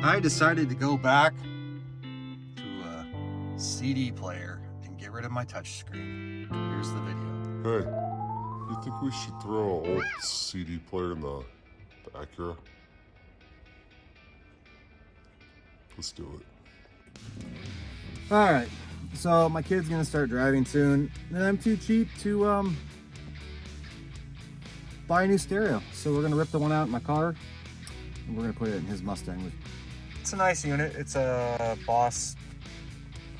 I decided to go back to a CD player and get rid of my touchscreen. Here's the video. Hey, you think we should throw an old CD player in the Acura? Let's do it. All right, so my kid's gonna start driving soon, and I'm too cheap to buy a new stereo. So we're gonna rip the one out in my car, and we're gonna put it in his Mustang. It's a nice unit. It's a Boss,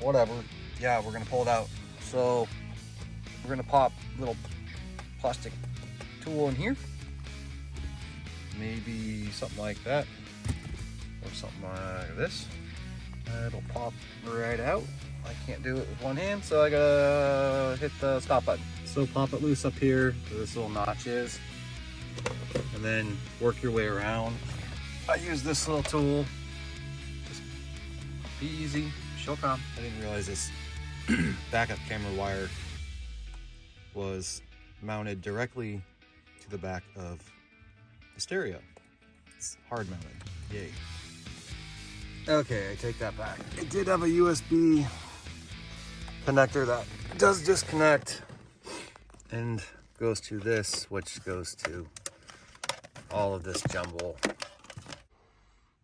whatever. Yeah, we're gonna pull it out. So we're gonna pop a little plastic tool in here. Maybe something like that, or something like this. It'll pop right out. I can't do it with one hand, so I gotta hit the stop button. So pop it loose up here where this little notch is, and then work your way around. I use this little tool. Just be easy, she'll come. I didn't realize this backup camera wire was mounted directly to the back of the stereo. It's hard mounted, yay. Okay, I take that back. It did have a USB connector that does disconnect and goes to this, which goes to all of this jumble.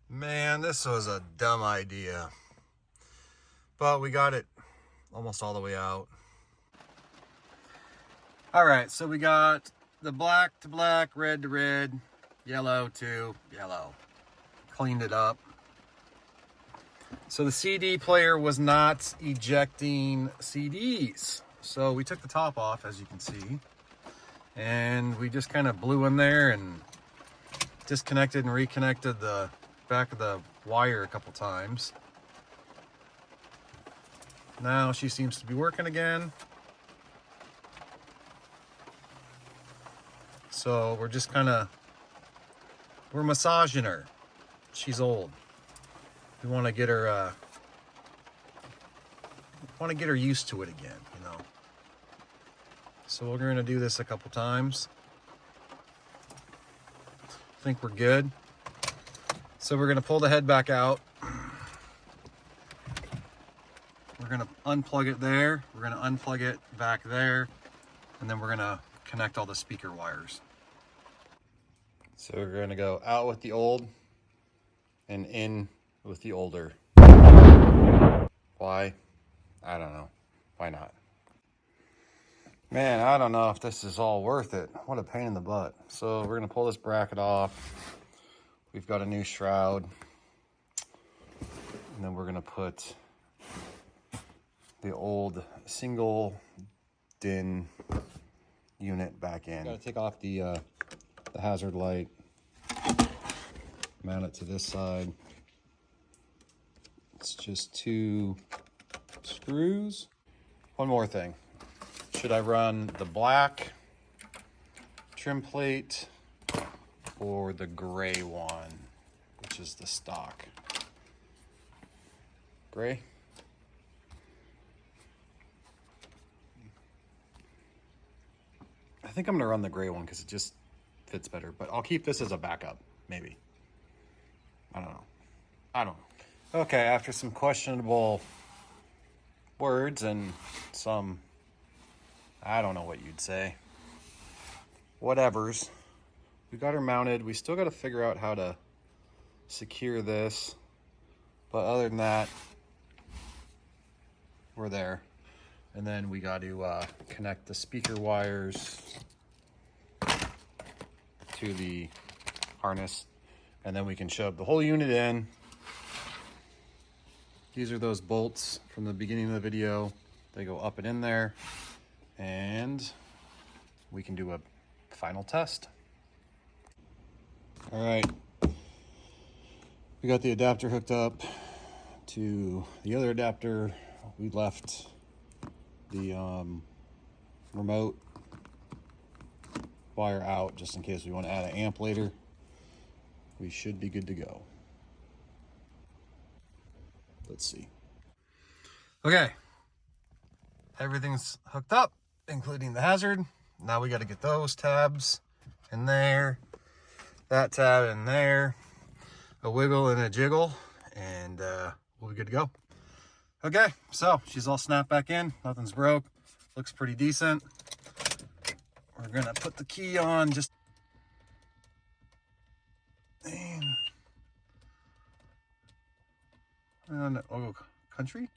Man, this was a dumb idea, but we got it almost all the way out. All right, so we got the black to black, red to red, yellow to yellow. Cleaned it up. So the CD player was not ejecting CDs. So we took the top off, as you can see, and we just kind of blew in there and disconnected and reconnected the back of the wire a couple times. Now she seems to be working again. So we're just we're massaging her. She's old. We want to get her used to it again, you know. So we're going to do this a couple times. I think we're good. So we're going to pull the head back out. We're going to unplug it there. We're going to unplug it back there. And then we're going to connect all the speaker wires. So we're going to go out with the old and in with the older. Why? I don't know. Why not? Man, I don't know if this is all worth it. What a pain in the butt. So we're gonna pull this bracket off. We've got a new shroud. And then we're gonna put the old single DIN unit back in. Gotta take off the hazard light. Mount it to this side. It's just 2 screws. One more thing. Should I run the black trim plate or the gray one, which is the stock? Gray? I think I'm gonna run the gray one because it just fits better, but I'll keep this as a backup, maybe. I don't know. Okay, after some questionable words and some, I don't know what you'd say, whatevers, we got her mounted. We still got to figure out how to secure this, but other than that, we're there. And then we got to connect the speaker wires to the harness, and then we can shove the whole unit in. These are those bolts from the beginning of the video. They go up and in there, and we can do a final test. All right, we got the adapter hooked up to the other adapter. We left the remote wire out just in case we want to add an amp later. We should be good to go. Let's see. Okay, everything's hooked up, including the hazard. Now we got to get those tabs in there, that tab in there. a wiggle and a jiggle, and we'll be good to go. Okay, so she's all snapped back in. Nothing's broke. Looks pretty decent. We're gonna put the key on just. Oh, country?